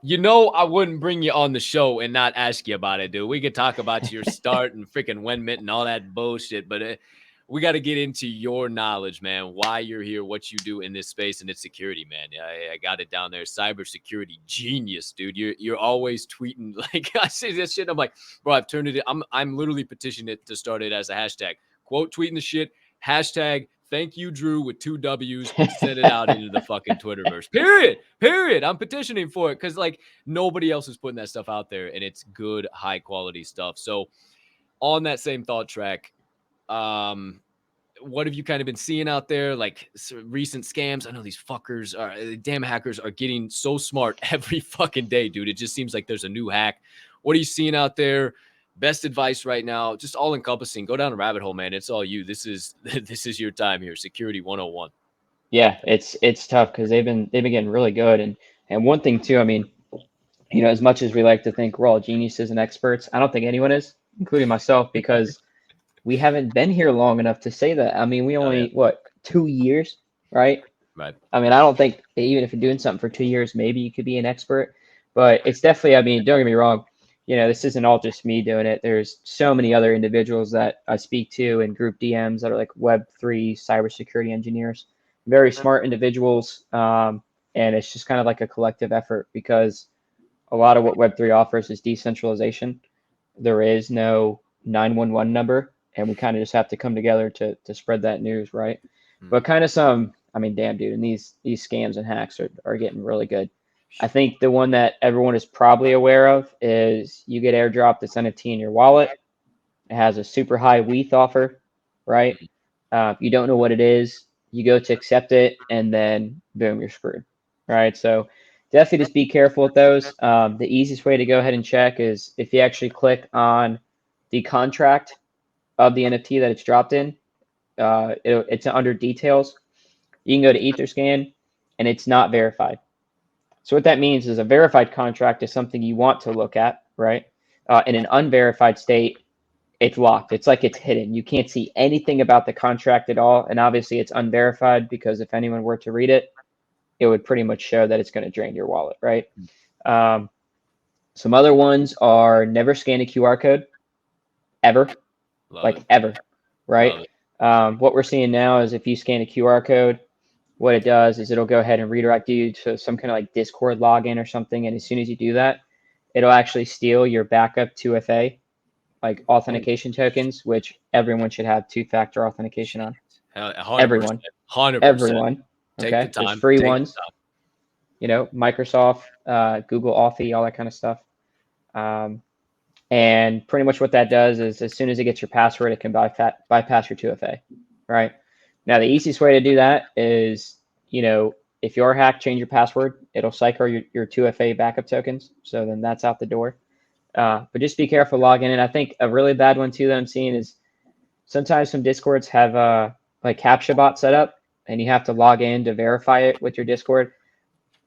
You know, I wouldn't bring you on the show and not ask you about it, dude. We could talk about your start and freaking Wenmit and all that bullshit, but we got to get into your knowledge, man. Why you're here, what you do in this space, and its security, man. I got it down there. Cybersecurity genius, dude. You're always tweeting like I see this shit. I'm like, bro, I've turned it. I'm literally petitioning it to start it as a hashtag. Quote tweeting the shit. Hashtag thank you, Drew, with 2 W's. Send it out into the fucking Twitterverse. Period. Period. I'm petitioning for it because like nobody else is putting that stuff out there, and it's good, high quality stuff. So on that same thought track, um, what have you kind of been seeing out there? Like recent scams? I know these fuckers are damn hackers are getting so smart every fucking day, dude. It just seems like there's a new hack. What are you seeing out there? Best advice right now, just all encompassing. Go down a rabbit hole, man. It's all you. This is this is your time here. Security 101. Yeah, it's tough because they've been getting really good. And one thing too, I mean, as much as we like to think we're all geniuses and experts, I don't think anyone is, including myself, because we haven't been here long enough to say that. I mean, we Oh yeah, only, what, 2 years, right? right. I mean, I don't think even if you're doing something for 2 years, maybe you could be an expert. But it's definitely, I mean, don't get me wrong, this isn't all just me doing it. There's so many other individuals that I speak to in group DMs that are like Web3 cybersecurity engineers, very smart individuals. And it's just kind of like a collective effort because a lot of what Web3 offers is decentralization. There is no 911 number, and we kind of just have to come together to spread that news, right? Hmm. But kind of some, I mean, damn, dude, and these scams and hacks are getting really good. I think the one that everyone is probably aware of is you get airdropped this NFT in your wallet. It has a super high WETH offer, right? You don't know what it is. You go to accept it, and then boom, you're screwed, right? So definitely just be careful with those. The easiest way to go ahead and check is if you actually click on the contract of the NFT that it's dropped in. It's under details. You can go to Etherscan, and it's not verified. So what that means is a verified contract is something you want to look at, right? In an unverified state, it's locked. It's like it's hidden. You can't see anything about the contract at all. And obviously, it's unverified because if anyone were to read it, it would pretty much show that it's going to drain your wallet, right? Um, some other ones are never scan a QR code ever, Love it. like ever, right? Love it. What we're seeing now is if you scan a QR code, what it does is it'll go ahead and redirect you to some kind of like Discord login or something. And as soon as you do that, it'll actually steal your backup 2FA, like Oh, authentication tokens, which everyone should have two-factor authentication shit. on. Hell, 100%. Everyone, 100%. everyone. Take the Okay, there's time. free Take the ones. time. Microsoft, Google Authy, all that kind of stuff. Um, and pretty much what that does is as soon as it gets your password, it can bypass your 2FA, right? Now, the easiest way to do that is, if you're hacked, change your password. It'll cycle your 2FA backup tokens. So then that's out the door. But just be careful logging in. I think a really bad one too that I'm seeing is sometimes some Discords have like CAPTCHA bot set up, and you have to log in to verify it with your Discord.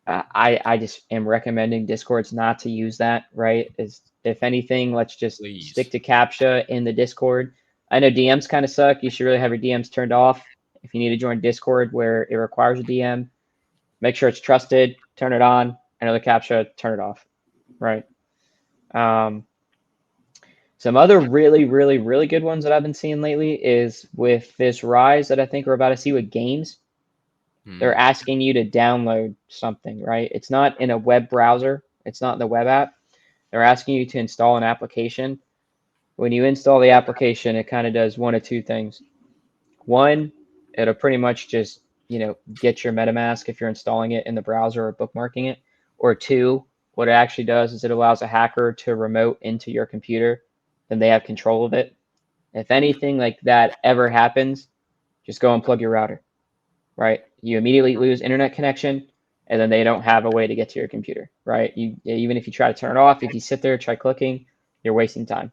I just am recommending Discords not to use that. Right? Is if anything, let's just stick Please. to CAPTCHA in the Discord. I know DMs kind of suck. You should really have your DMs turned off. If you need to join Discord where it requires a DM, make sure it's trusted. Turn it on. I know the CAPTCHA, turn it off. Right. Um, Some other really, really, really good ones that I've been seeing lately is with this rise that I think we're about to see with games. They're Hmm. asking you to download something, right? It's not in a web browser, it's not in the web app. They're asking you to install an application. When you install the application, it kind of does one of two things. One, it'll pretty much just, get your MetaMask if you're installing it in the browser or bookmarking it. Or two, what it actually does is it allows a hacker to remote into your computer, then they have control of it. If anything like that ever happens, just go and plug your router, right? You immediately lose internet connection, and then they don't have a way to get to your computer, right? Even if you try to turn it off, if you sit there try clicking, you're wasting time,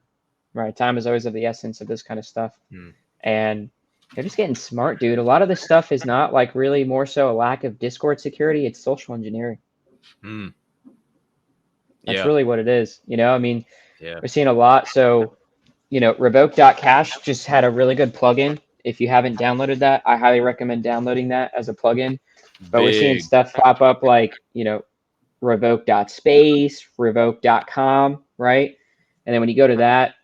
right? Time is always of the essence of this kind of stuff, Hmm. and they're just getting smart, dude. A lot of this stuff is not like really more so a lack of Discord security; it's social engineering. Hmm. That's Yeah. really what it is. I mean, Yeah. we're seeing a lot. So Revoke.cash just had a really good plugin. If you haven't downloaded that, I highly recommend downloading that as a plugin. But we're seeing Big. stuff pop up like, revoke.space, revoke.com, right? And then when you go to that,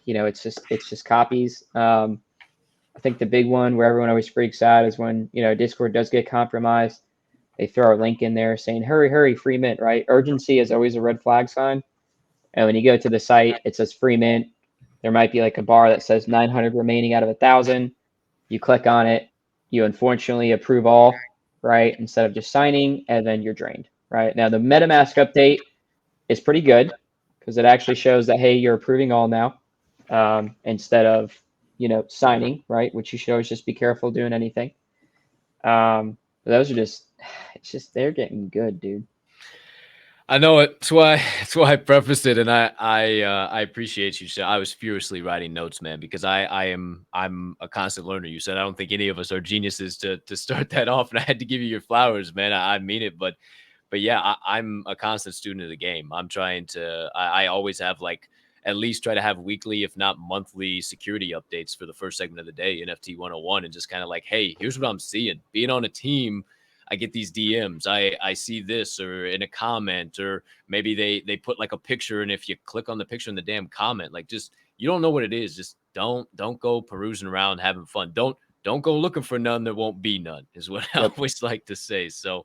it's just copies. I think the big one where everyone always freaks out is when, Discord does get compromised. They throw a link in there saying, hurry, hurry, free mint, right? Urgency is always a red flag sign. And when you go to the site, it says free mint. There might be like a bar that says 900 remaining out of 1,000. You click on it. You unfortunately approve all, right? Instead of just signing, and then you're drained, right? Now, the MetaMask update is pretty good because it actually shows that, hey, you're approving all now, instead of, signing, right? Which you should always just be careful doing anything. Those are they're getting good, dude. I know it. That's why I prefaced it, and I appreciate you. So I was furiously writing notes, man, because I'm a constant learner. You said I don't think any of us are geniuses to start that off, and I had to give you your flowers, man. I mean it, but yeah, I'm a constant student of the game. I'm trying to. I always have like at least try to have weekly, if not monthly, security updates for the first segment of the day, NFT 101, and just kind of like, hey, here's what I'm seeing. Being on a team, I get these DMs. I see this or in a comment, or maybe they put like a picture, and if you click on the picture in the damn comment, like just you don't know what it is. Just don't go perusing around having fun. Don't go looking for none. There won't be none, is what I always like to say. So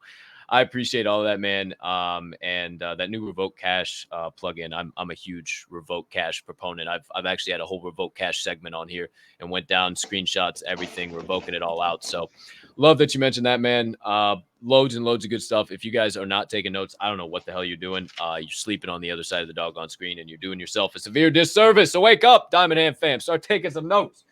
I appreciate all of that, man. And that new Revoke Cash plugin, I'm a huge Revoke Cash proponent. I've actually had a whole Revoke Cash segment on here and went down screenshots, everything, revoking it all out. So love that you mentioned that, man. Loads and loads of good stuff. If you guys are not taking notes, I don't know what the hell you're doing. You're sleeping on the other side of the doggone screen, and you're doing yourself a severe disservice. So wake up, Diamond Hand fam. Start taking some notes.